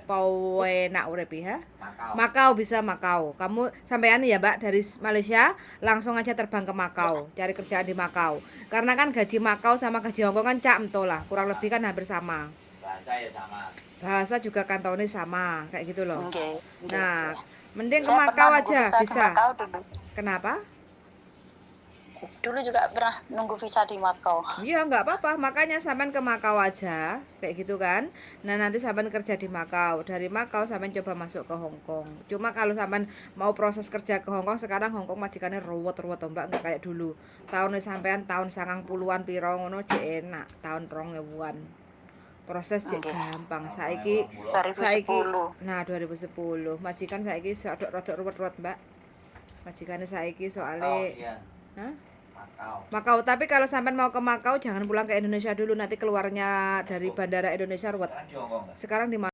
Penak urip ha. Makau bisa Makau. Kamu sampean ya, Mbak, dari Malaysia langsung aja terbang ke Makau, cari kerjaan di Makau. Karena kan gaji Makau sama gaji Hongkong kan camto lah, kurang lebih kan hampir sama. Bahasa ya sama. Bahasa juga kantonnya sama, kayak gitu loh. Nah, mending ke Saya Makau pernah nunggu aja visa di bisa. Makau dulu. Kenapa? Dulu juga pernah nunggu visa di Makau. Iya, nggak apa-apa, makanya sampean ke Makau aja, kayak gitu kan. Nah, nanti sampean kerja di Makau. Dari Makau sampean coba masuk ke Hong Kong. Cuma kalau sampean mau proses kerja ke Hong Kong, sekarang Hong Kong majikannya ruwet-ruwet Mbak, nggak kayak dulu. Tahun sampean tahun 90-an piro ngono jek enak, tahun 2000-an. Proses jek gampang. Saiki 2010. nah 2010. Majikan saiki rodok ruwet-ruwet, Mbak. Majikannya saiki soalnya hah? Makau, tapi kalau sampai mau ke Makau jangan pulang ke Indonesia dulu, nanti keluarnya dari bandara Indonesia ruwet. Sekarang di